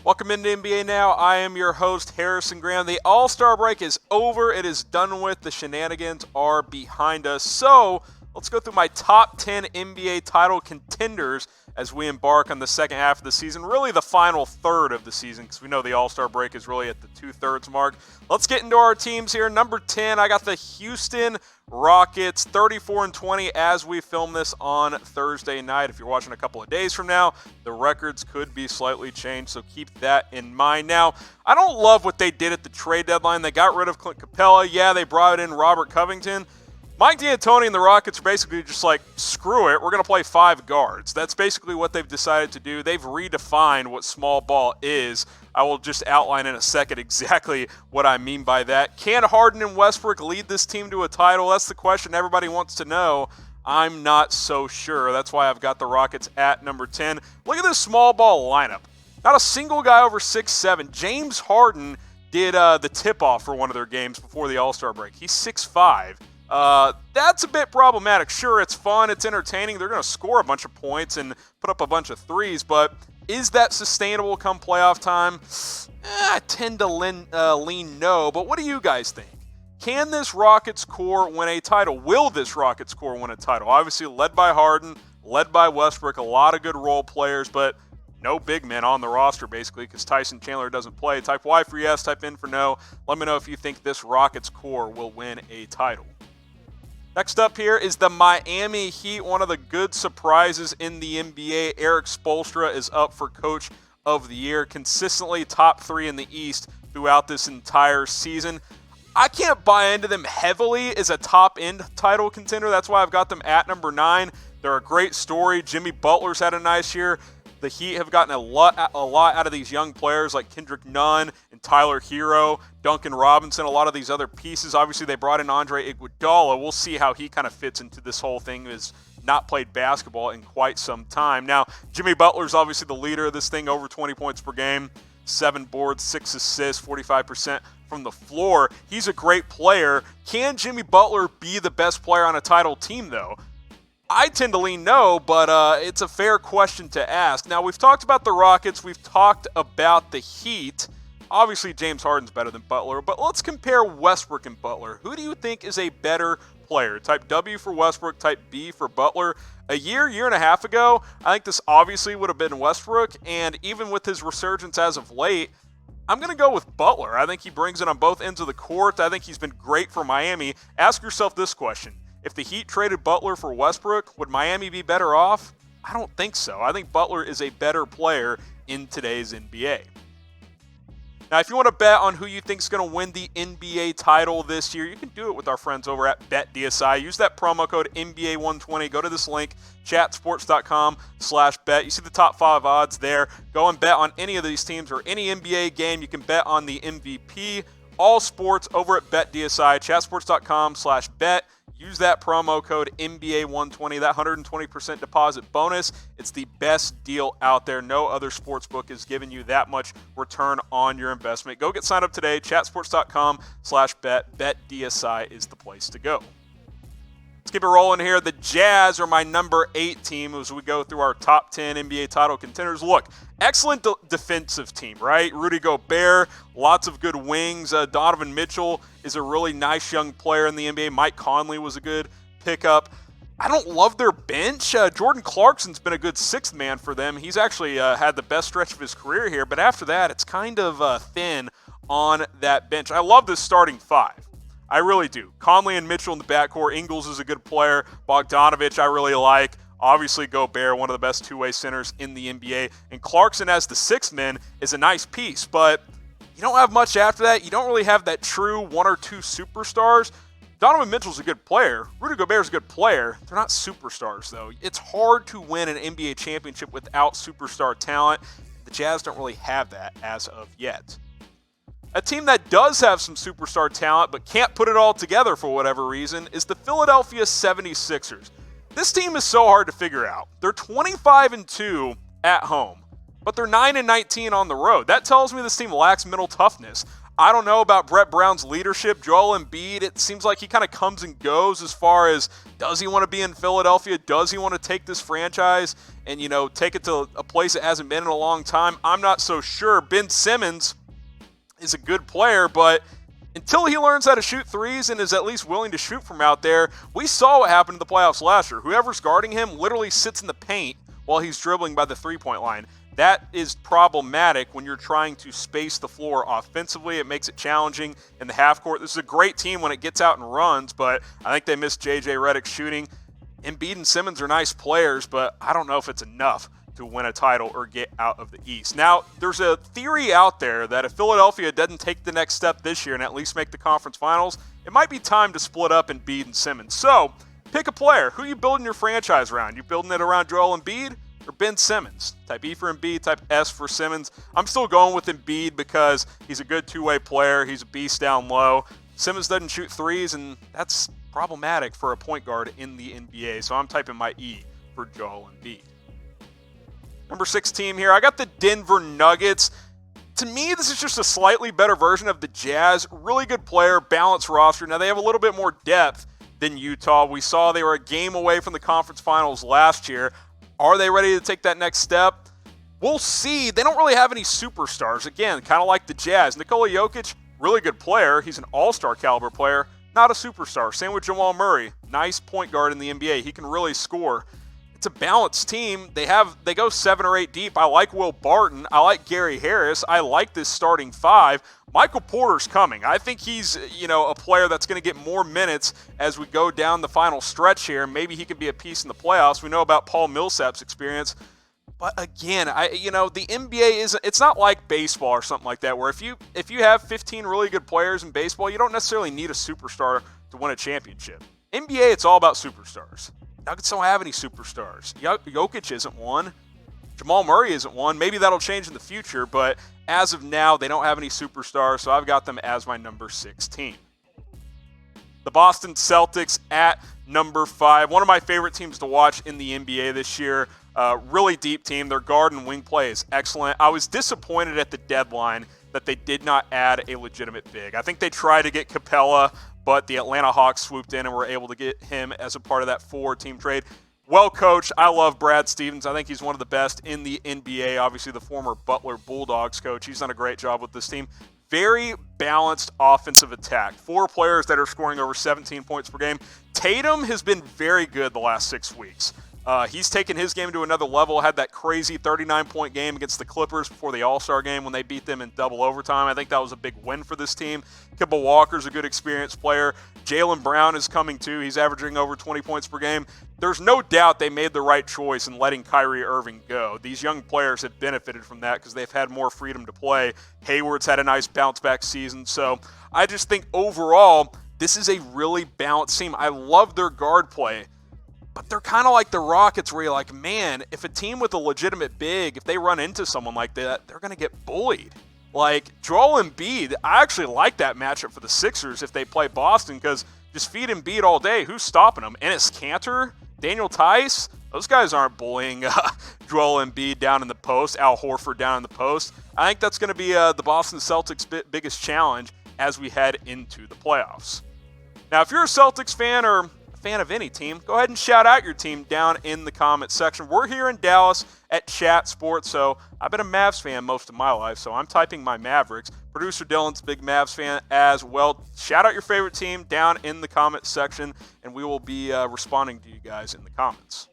Welcome into NBA Now. I am your host, Harrison Graham. The All-Star break is over. It is done with. The shenanigans are behind us. So let's go through my top 10 NBA title contenders as we embark on the second half of the season, really the final third of the season, because we know the All-Star break is really at the two-thirds mark. Let's get into our teams here. Number 10, I got the Houston Rockets, 34-20 as we film this on Thursday night. If you're watching a couple of days from now, the records could be slightly changed, so keep that in mind. Now, I don't love what they did at the trade deadline. They got rid of Clint Capella. Yeah, they brought in Robert Covington. Mike D'Antoni and the Rockets are basically just like, screw it, we're going to play 5 guards. That's basically what they've decided to do. They've redefined what small ball is. I will just outline in a second exactly what I mean by that. Can Harden and Westbrook lead this team to a title? That's the question everybody wants to know. I'm not so sure. That's why I've got the Rockets at number 10. Look at this small ball lineup. Not a single guy over 6'7". James Harden did the tip-off for one of their games before the All-Star break. He's 6'5". That's a bit problematic. Sure, it's fun, it's entertaining. They're going to score a bunch of points and put up a bunch of threes, but is that sustainable come playoff time? I tend to lean no, but what do you guys think? Can this Rockets core win a title? Will this Rockets core win a title? Obviously led by Harden, led by Westbrook, a lot of good role players, but no big men on the roster, basically, because Tyson Chandler doesn't play. Type Y for yes, type in for no. Let me know if you think this Rockets core will win a title. Next up here is the Miami Heat, one of the good surprises in the NBA. Eric Spoelstra is up for Coach of the Year, consistently top 3 in the East throughout this entire season. I can't buy into them heavily as a top-end title contender. That's why I've got them at number 9. They're a great story. Jimmy Butler's had a nice year. The Heat have gotten a lot out of these young players like Kendrick Nunn and Tyler Hero, Duncan Robinson, a lot of these other pieces. Obviously, they brought in Andre Iguodala. We'll see how he kind of fits into this whole thing. He's not played basketball in quite some time. Now, Jimmy Butler's obviously the leader of this thing, over 20 points per game, 7 boards, 6 assists, 45% from the floor. He's a great player. Can Jimmy Butler be the best player on a title team, though? I tend to lean no, but it's a fair question to ask. Now, we've talked about the Rockets. We've talked about the Heat. Obviously, James Harden's better than Butler, but let's compare Westbrook and Butler. Who do you think is a better player? Type W for Westbrook, type B for Butler. A year and a half ago, I think this obviously would have been Westbrook, and even with his resurgence as of late, I'm going to go with Butler. I think he brings it on both ends of the court. I think he's been great for Miami. Ask yourself this question. If the Heat traded Butler for Westbrook, would Miami be better off? I don't think so. I think Butler is a better player in today's NBA. Now, if you want to bet on who you think is going to win the NBA title this year, you can do it with our friends over at BetDSI. Use that promo code NBA120. Go to this link, chatsports.com/bet. You see the top 5 odds there. Go and bet on any of these teams or any NBA game. You can bet on the MVP. All sports over at BetDSI, chatsports.com/bet. Use that promo code NBA120, that 120% deposit bonus. It's the best deal out there. No other sportsbook is giving you that much return on your investment. Go get signed up today, chatsports.com/bet. BetDSI is the place to go. Let's keep it rolling here. The Jazz are my number 8 team as we go through our top 10 NBA title contenders. Look, excellent defensive team, right? Rudy Gobert, lots of good wings. Donovan Mitchell is a really nice young player in the NBA. Mike Conley was a good pickup. I don't love their bench. Jordan Clarkson's been a good 6th man for them. He's actually had the best stretch of his career here, but after that, it's kind of thin on that bench. I love this starting 5. I really do. Conley and Mitchell in the backcourt. Ingles is a good player. Bogdanovich I really like. Obviously Gobert, one of the best two-way centers in the NBA. And Clarkson as the 6th man is a nice piece, but you don't have much after that. You don't really have that true 1 or 2 superstars. Donovan Mitchell's a good player. Rudy Gobert's a good player. They're not superstars, though. It's hard to win an NBA championship without superstar talent. The Jazz don't really have that as of yet. A team that does have some superstar talent but can't put it all together for whatever reason is the Philadelphia 76ers. This team is so hard to figure out. They're 25-2 at home, but they're 9-19 on the road. That tells me this team lacks mental toughness. I don't know about Brett Brown's leadership. Joel Embiid, it seems like he kind of comes and goes as far as, does he want to be in Philadelphia? Does he want to take this franchise and, take it to a place it hasn't been in a long time? I'm not so sure. Ben Simmons is a good player, but until he learns how to shoot threes and is at least willing to shoot from out there, we saw what happened in the playoffs last year. Whoever's guarding him literally sits in the paint while he's dribbling by the three-point line. That is problematic when you're trying to space the floor offensively. It makes it challenging in the half court. This is a great team when it gets out and runs, but I think they missed J.J. Redick's shooting. Embiid and Simmons are nice players, but I don't know if it's enough to win a title or get out of the East. Now, there's a theory out there that if Philadelphia doesn't take the next step this year and at least make the conference finals, it might be time to split up Embiid and Simmons. So, pick a player. Who are you building your franchise around? You building it around Joel Embiid or Ben Simmons? Type E for Embiid, type S for Simmons. I'm still going with Embiid because he's a good two-way player. He's a beast down low. Simmons doesn't shoot threes, and that's problematic for a point guard in the NBA. So I'm typing my E for Joel Embiid. Number 6 team here, I got the Denver Nuggets. To me, this is just a slightly better version of the Jazz. Really good player, balanced roster. Now, they have a little bit more depth than Utah. We saw they were a game away from the conference finals last year. Are they ready to take that next step? We'll see. They don't really have any superstars. Again, kind of like the Jazz. Nikola Jokic, really good player. He's an all-star caliber player, not a superstar. Same with Jamal Murray. Nice point guard in the NBA. He can really score. It's a balanced team. They go 7 or 8 deep. I like Will Barton. I like Gary Harris. I like this starting 5. Michael Porter's coming. I think he's, a player that's going to get more minutes as we go down the final stretch here. Maybe he could be a piece in the playoffs. We know about Paul Millsap's experience. But again, the NBA it's not like baseball or something like that, where if you have 15 really good players in baseball, you don't necessarily need a superstar to win a championship. NBA, it's all about superstars. Nuggets don't have any superstars. Jokic isn't one. Jamal Murray isn't one. Maybe that'll change in the future, but as of now, they don't have any superstars, so I've got them as my number 6 team. The Boston Celtics at number 5. One of my favorite teams to watch in the NBA this year. Really deep team. Their guard and wing play is excellent. I was disappointed at the deadline that they did not add a legitimate big. I think they tried to get Capella, but the Atlanta Hawks swooped in and were able to get him as a part of that 4-team trade. Well coached. I love Brad Stevens. I think he's one of the best in the NBA. Obviously, the former Butler Bulldogs coach. He's done a great job with this team. Very balanced offensive attack. 4 players that are scoring over 17 points per game. Tatum has been very good the last 6 weeks. He's taken his game to another level, had that crazy 39-point game against the Clippers before the All-Star game when they beat them in double overtime. I think that was a big win for this team. Kemba Walker's a good experienced player. Jaylen Brown is coming too. He's averaging over 20 points per game. There's no doubt they made the right choice in letting Kyrie Irving go. These young players have benefited from that because they've had more freedom to play. Hayward's had a nice bounce-back season. So I just think overall, this is a really balanced team. I love their guard play. But they're kind of like the Rockets where you're like, man, if a team with a legitimate big, if they run into someone like that, they're going to get bullied. Like Joel Embiid, I actually like that matchup for the Sixers if they play Boston because just feed Embiid all day. Who's stopping them? Enes Kanter? Daniel Tice? Those guys aren't bullying Joel Embiid down in the post, Al Horford down in the post. I think that's going to be the Boston Celtics' biggest challenge as we head into the playoffs. Now, if you're a Celtics fan or fan of any team, go ahead and shout out your team down in the comments section. We're here in Dallas at Chat Sports, so I've been a Mavs fan most of my life, so I'm typing my Mavericks. Producer Dylan's a big Mavs fan as well. Shout out your favorite team down in the comments section, and we will be responding to you guys in the comments.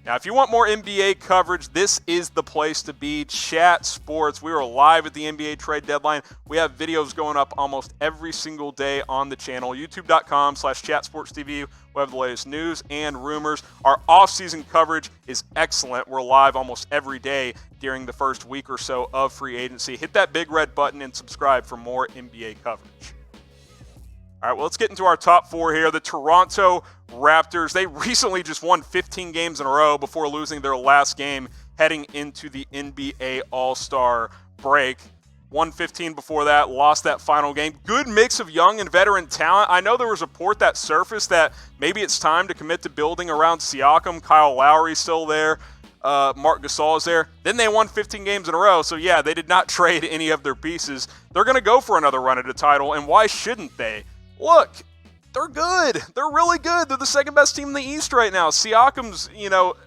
Now, if you want more NBA coverage, this is the place to be. Chat Sports. We are live at the NBA trade deadline. We have videos going up almost every single day on the channel. YouTube.com/ChatSportsTV. We have the latest news and rumors. Our off-season coverage is excellent. We're live almost every day during the first week or so of free agency. Hit that big red button and subscribe for more NBA coverage. All right, well, let's get into our top 4 here. The Toronto Raptors, they recently just won 15 games in a row before losing their last game heading into the NBA All-Star break. Won 15 before that, lost that final game. Good mix of young and veteran talent. I know there was a report that surfaced that maybe it's time to commit to building around Siakam. Kyle Lowry's still there. Marc Gasol is there. Then they won 15 games in a row. So, yeah, they did not trade any of their pieces. They're going to go for another run at a title, and why shouldn't they? Look, they're good. They're really good. They're the second best team in the East right now. Siakam's,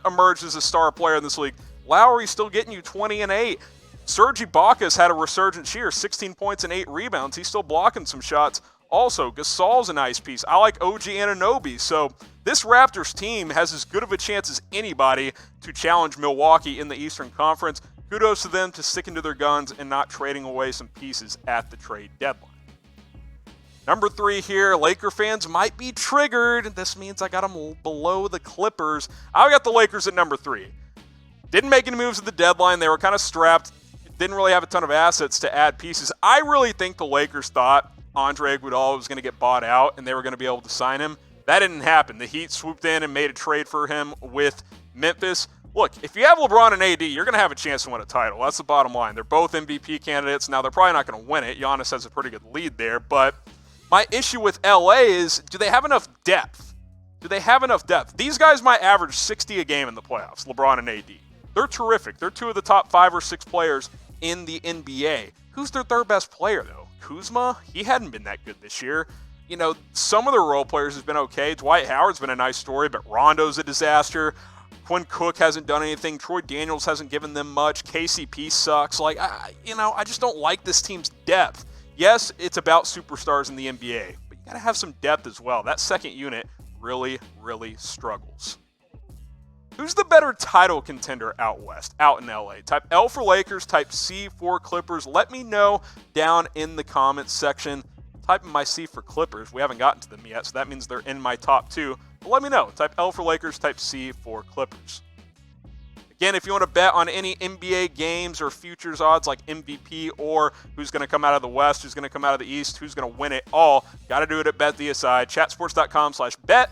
emerged as a star player in this league. Lowry's still getting you 20 and 8. Serge Ibaka's had a resurgence year, 16 points and 8 rebounds. He's still blocking some shots. Also, Gasol's a nice piece. I like OG Anunoby. So this Raptors team has as good of a chance as anybody to challenge Milwaukee in the Eastern Conference. Kudos to them to sticking to their guns and not trading away some pieces at the trade deadline. Number 3 here, Laker fans might be triggered. This means I got them below the Clippers. I got the Lakers at number 3. Didn't make any moves at the deadline. They were kind of strapped. Didn't really have a ton of assets to add pieces. I really think the Lakers thought Andre Iguodala was going to get bought out and they were going to be able to sign him. That didn't happen. The Heat swooped in and made a trade for him with Memphis. Look, if you have LeBron and AD, you're going to have a chance to win a title. That's the bottom line. They're both MVP candidates. Now, they're probably not going to win it. Giannis has a pretty good lead there. But my issue with LA is, do they have enough depth? Do they have enough depth? These guys might average 60 a game in the playoffs, LeBron and AD. They're terrific. They're 2 of the top 5 or 6 players in the NBA. Who's their third best player, though? Kuzma? He hadn't been that good this year. Some of their role players have been okay. Dwight Howard's been a nice story, but Rondo's a disaster. Quinn Cook hasn't done anything. Troy Daniels hasn't given them much. KCP sucks. I just don't like this team's depth. Yes, it's about superstars in the NBA, but you got to have some depth as well. That second unit really, really struggles. Who's the better title contender out west, out in LA? Type L for Lakers, type C for Clippers. Let me know down in the comments section. Type in my C for Clippers. We haven't gotten to them yet, so that means they're in my top 2. But let me know. Type L for Lakers, type C for Clippers. Again, if you want to bet on any NBA games or futures odds like MVP or who's going to come out of the West, who's going to come out of the East, who's going to win it all, got to do it at BetDSI. Chatsports.com/bet.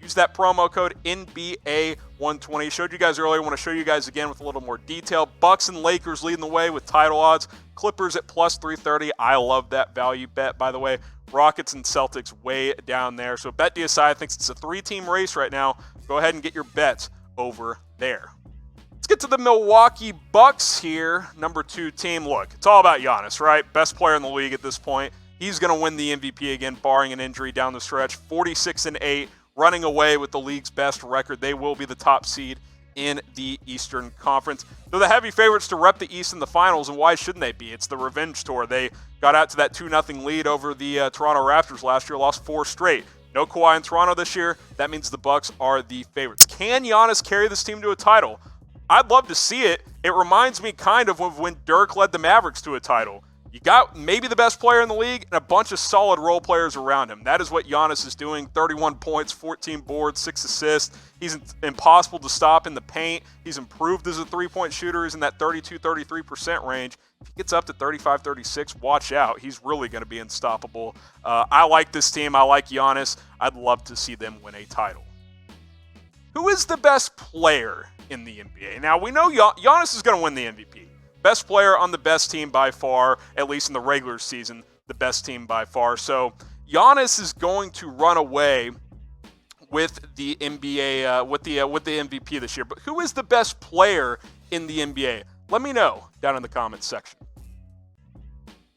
Use that promo code NBA120. Showed you guys earlier. I want to show you guys again with a little more detail. Bucks and Lakers leading the way with title odds. Clippers at plus 330. I love that value bet, by the way. Rockets and Celtics way down there. So BetDSI thinks it's a 3-team race right now. Go ahead and get your bets over there. Let's get to the Milwaukee Bucks here. Number 2 team. Look, it's all about Giannis, right? Best player in the league at this point. He's going to win the MVP again, barring an injury down the stretch. 46 and 8. Running away with the league's best record. They will be the top seed in the Eastern Conference. They're the heavy favorites to rep the East in the finals, and why shouldn't they be? It's the revenge tour. They got out to that 2-0 lead over the Toronto Raptors last year, lost 4 straight. No Kawhi in Toronto this year. That means the Bucks are the favorites. Can Giannis carry this team to a title? I'd love to see it. It reminds me kind of when Dirk led the Mavericks to a title. You got maybe the best player in the league and a bunch of solid role players around him. That is what Giannis is doing. 31 points, 14 boards, 6 assists. He's impossible to stop in the paint. He's improved as a three-point shooter. He's in that 32-33% range. If he gets up to 35-36, watch out. He's really going to be unstoppable. I like this team. I like Giannis. I'd love to see them win a title. Who is the best player in the NBA? Now, we know Giannis is going to win the MVP. Best player on the best team by far, at least in the regular season, the best team by far. So Giannis is going to run away with the NBA, with the MVP this year. But who is the best player in the NBA? Let me know down in the comments section.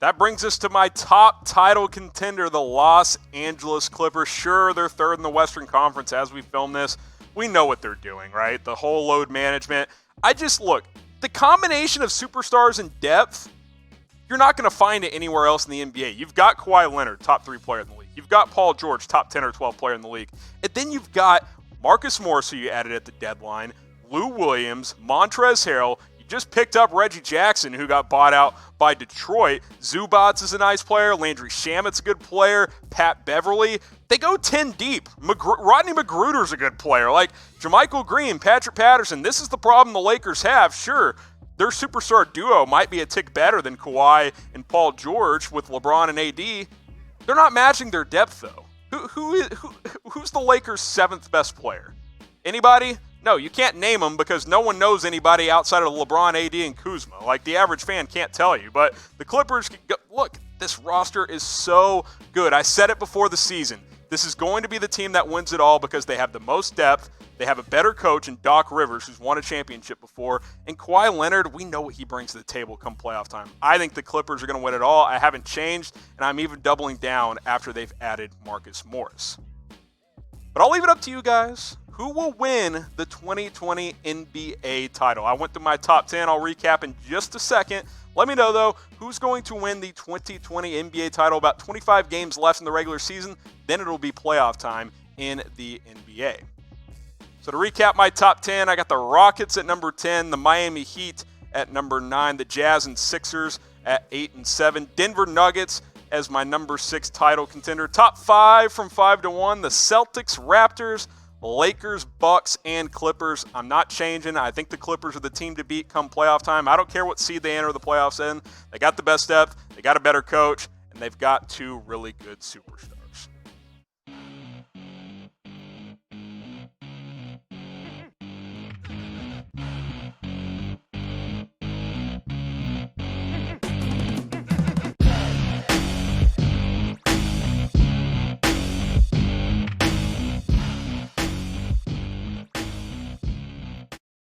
That brings us to my top title contender, the Los Angeles Clippers. Sure, they're third in the Western Conference as we film this. We know what they're doing, right? The whole load management. Look. The combination of superstars and depth, you're not going to find it anywhere else in the NBA. You've got Kawhi Leonard, top 3 player in the league. You've got Paul George, top 10 or 12 player in the league. And then you've got Marcus Morris, who you added at the deadline, Lou Williams, Montrezl Harrell. You just picked up Reggie Jackson, who got bought out by Detroit. Zubats is a nice player. Landry Shamet's a good player. Pat Beverly. They go 10 deep. Rodney McGruder's a good player. Like JaMychal Green, Patrick Patterson. This is the problem the Lakers have. Sure, their superstar duo might be a tick better than Kawhi and Paul George with LeBron and AD. They're not matching their depth, though. Who's the Lakers' 7th best player? Anybody? No, you can't name them because no one knows anybody outside of LeBron, AD, and Kuzma. Like, the average fan can't tell you. But the Clippers, look, this roster is so good. I said it before the season. This is going to be the team that wins it all because they have the most depth. They have a better coach in Doc Rivers, who's won a championship before. And Kawhi Leonard, we know what he brings to the table come playoff time. I think the Clippers are going to win it all. I haven't changed, and I'm even doubling down after they've added Marcus Morris. But I'll leave it up to you guys. Who will win the 2020 NBA title? I went through my top 10. I'll recap in just a second. Let me know, though, who's going to win the 2020 NBA title. About 25 games left in the regular season. Then it'll be playoff time in the NBA. So to recap my top 10, I got the Rockets at number 10, the Miami Heat at number 9, the Jazz and Sixers at 8 and 7, Denver Nuggets as my number 6 title contender. Top 5 from 5 to 1, the Celtics, Raptors, Lakers, Bucks, and Clippers. I'm not changing. I think the Clippers are the team to beat come playoff time. I don't care what seed they enter the playoffs in. They got the best depth, they got a better coach, and they've got 2 really good superstars.